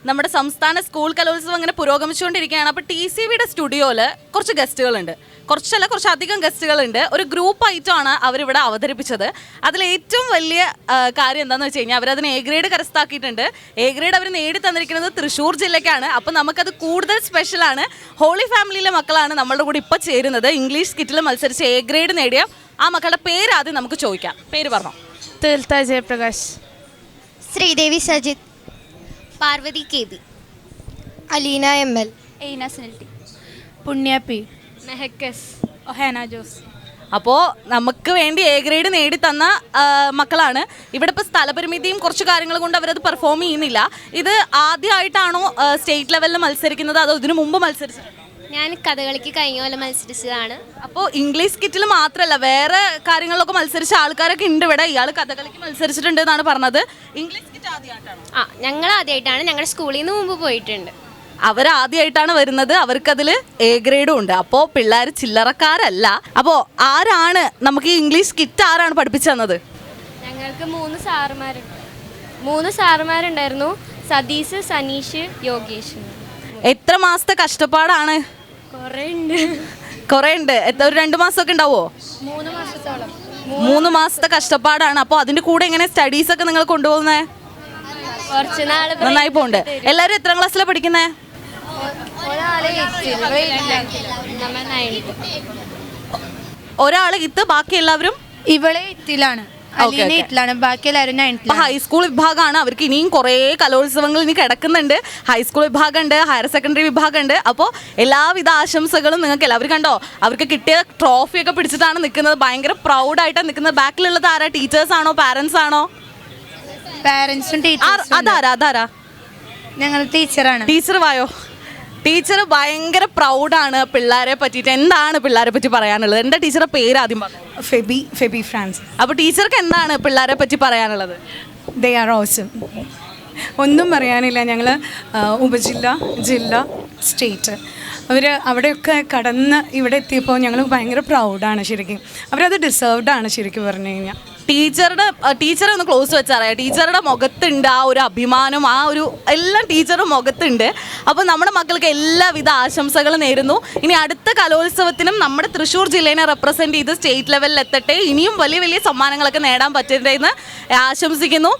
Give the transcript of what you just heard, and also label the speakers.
Speaker 1: നമ്മുടെ സംസ്ഥാന സ്കൂൾ കലോത്സവം അങ്ങനെ പുരോഗമിച്ചുകൊണ്ടിരിക്കുകയാണ്. അപ്പോൾ TCVയുടെ സ്റ്റുഡിയോയിൽ കുറച്ച് ഗസ്റ്റുകളുണ്ട്, കുറച്ചധികം ഗസ്റ്റുകളുണ്ട്. ഒരു ഗ്രൂപ്പ് ആയിട്ടാണ് അവരിവിടെ അവതരിപ്പിച്ചത്. അതിലേറ്റവും വലിയ കാര്യം എന്താണെന്ന് വെച്ച് കഴിഞ്ഞാൽ അവരതിന് A ഗ്രേഡ് കരസ്ഥമാക്കിയിട്ടുണ്ട്. A ഗ്രേഡ് അവർ നേടി തന്നിരിക്കുന്നത് തൃശ്ശൂർ ജില്ലയ്ക്കാണ്. അപ്പോൾ നമുക്കത് കൂടുതൽ സ്പെഷ്യലാണ്. ഹോളി ഫാമിലിയിലെ മക്കളാണ് നമ്മളുടെ കൂടെ ഇപ്പോൾ ചേരുന്നത്. ഇംഗ്ലീഷ് സ്കിറ്റിൽ മത്സരിച്ച് A ഗ്രേഡ് നേടിയ ആ മക്കളുടെ പേര് ആദ്യം നമുക്ക് ചോദിക്കാം. പേര് പറഞ്ഞോ.
Speaker 2: തീർത്ത ജയപ്രകാശ്,
Speaker 3: ശ്രീദേവി സജിത്, പാർവതി KB, അലീന ML,
Speaker 4: എയ്ന സ്നിൽറ്റി,
Speaker 2: പുണ്യ പി,
Speaker 4: മെഹക്കസ്,
Speaker 2: ഒഹാന ജോസ്.
Speaker 1: അപ്പോൾ നമുക്ക് വേണ്ടി A ഗ്രേഡ് നേടി തന്ന മക്കളാണ്. ഇവിടെ ഇപ്പോൾ സ്ഥലപരിമിതിയും കുറച്ച് കാര്യങ്ങൾ കൊണ്ട് അവരത് പെർഫോം ചെയ്യുന്നില്ല. ഇത് ആദ്യമായിട്ടാണോ സ്റ്റേറ്റ് ലെവലിൽ മത്സരിക്കുന്നത്, അതോ ഇതിനു മുമ്പ് മത്സരിച്ചിട്ടുണ്ടോ?
Speaker 3: ഞാൻ കഥകളിക്ക് കഴിഞ്ഞ പോലെ മത്സരിച്ചതാണ്.
Speaker 1: അപ്പോൾ ഇംഗ്ലീഷ് സ്കിറ്റിൽ മാത്രമല്ല വേറെ കാര്യങ്ങളിലൊക്കെ മത്സരിച്ച ആൾക്കാരൊക്കെ ഉണ്ട് ഇവിടെ. ഇയാൾ കഥകളിക്ക് മത്സരിച്ചിട്ടുണ്ട് എന്നാണ് പറഞ്ഞത്. ഇംഗ്ലീഷ് സ്കിറ്റ് ആദ്യമായിട്ടാണോ?
Speaker 3: ഞങ്ങൾ ആദ്യമായിട്ടാണ്. ഞങ്ങളുടെ സ്കൂളിൽ നിന്ന് മുമ്പ് പോയിട്ടുണ്ട്.
Speaker 1: അവരാദ്യമായിട്ടാണ് വരുന്നത്. അവർക്കതിൽ A ഗ്രേഡും ഉണ്ട്. അപ്പോൾ പിള്ളേർ ചില്ലറക്കാരല്ല. അപ്പോൾ ആരാണ് നമുക്ക് ഈ ഇംഗ്ലീഷ് സ്കിറ്റ് ആരാണ് പഠിപ്പിച്ചു തന്നത്?
Speaker 4: ഞങ്ങൾക്ക് 3 സാറുമാരുണ്ടായിരുന്നു. സതീഷ്, സനീഷ്, യോഗേഷ്.
Speaker 1: എത്ര മാസത്തെ കഷ്ടപ്പാടാണ്? കുറേ ഉണ്ട്. ഒരു 2 മാസമൊക്കെ ഉണ്ടാവോ?
Speaker 4: 3 മാസത്തോളം.
Speaker 1: 3 മാസത്തെ കഷ്ടപ്പാടാണ്. അപ്പോൾ അതിൻ്റെ കൂടെ എങ്ങനെ സ്റ്റഡീസ് ഒക്കെ നിങ്ങൾ കൊണ്ടുപോകുന്നത്?
Speaker 4: കുറച്ച് നാള്
Speaker 1: നന്നായി പോകുന്നുണ്ട്. എല്ലാവരും എത്രാം ക്ലാസ്സിലാണ് പഠിക്കുന്നത്? ഒരാൾ ഇത്ത്, ബാക്കി എല്ലാവരും
Speaker 2: ഇവളെ ഇത്തിലാണ്, അലീന ഇത്തിലാണ്, ബാക്കി എല്ലാവരും 9th.
Speaker 1: ഹൈസ്കൂൾ വിഭാഗമാണ്. അവർക്ക് ഇനിയും കുറേ കലോത്സവങ്ങൾ ഇനി കിടക്കുന്നുണ്ട്. ഹൈസ്കൂൾ വിഭാഗമുണ്ട്, ഹയർ സെക്കൻഡറി വിഭാഗമുണ്ട്. അപ്പോൾ എല്ലാവിധ ആശംസകളും നിങ്ങൾക്ക് എല്ലാവരും. കണ്ടോ, അവർക്ക് കിട്ടിയ ട്രോഫിയൊക്കെ പിടിച്ചിട്ടാണ് നിൽക്കുന്നത്. ഭയങ്കര പ്രൗഡായിട്ടാണ് നിൽക്കുന്നത്. ബാക്കിലുള്ളത് ആരാ? ടീച്ചേഴ്സാണോ പാരൻസ് ആണോ?
Speaker 2: പാരന്റ്സും ടീച്ചേഴ്സും.
Speaker 1: അതാരാ?
Speaker 2: ഞങ്ങൾ ടീച്ചറാണ്.
Speaker 1: ടീച്ചർ വായോ. ടീച്ചർ ഭയങ്കര പ്രൗഡാണ് പിള്ളേരെ പറ്റിയിട്ട്. എന്താണ് പിള്ളേരെ പറ്റി പറയാനുള്ളത്? എന്താ ടീച്ചറുടെ പേര് ആദ്യം പറഞ്ഞു?
Speaker 5: ഫെബി ഫ്രാൻസിസ്.
Speaker 1: അപ്പോൾ ടീച്ചർക്ക് എന്താണ് പിള്ളേരെ പറ്റി പറയാനുള്ളത്?
Speaker 5: They are awesome. ഒന്നും പറയാനില്ല. ഞങ്ങൾ ഉപജില്ല, ജില്ല, സ്റ്റേറ്റ് അവിടെയൊക്കെ കടന്ന് ഇവിടെ എത്തിയപ്പോൾ ഞങ്ങൾ ഭയങ്കര പ്രൗഡാണ്. ശരിക്കും അവരത് ഡിസേർവ്ഡാണ് ശരിക്കും പറഞ്ഞു കഴിഞ്ഞാൽ. ടീച്ചറെ ഒന്ന് ക്ലോസ് വെച്ചറിയാം. ടീച്ചറുടെ മുഖത്തുണ്ട് ആ ഒരു അഭിമാനം, ആ ഒരു എല്ലാം ടീച്ചറുടെ മുഖത്തുണ്ട്. അപ്പോൾ നമ്മുടെ മക്കൾക്ക് എല്ലാവിധ ആശംസകളും നേരുന്നു. ഇനി അടുത്ത കലോത്സവത്തിനും നമ്മുടെ തൃശ്ശൂർ ജില്ലേനെ റെപ്രസെൻറ്റ് ചെയ്ത് സ്റ്റേറ്റ് ലെവലിൽ എത്തട്ടെ. ഇനിയും വലിയ വലിയ സമ്മാനങ്ങളൊക്കെ നേടാൻ പറ്റട്ടെ എന്ന് ആശംസിക്കുന്നു.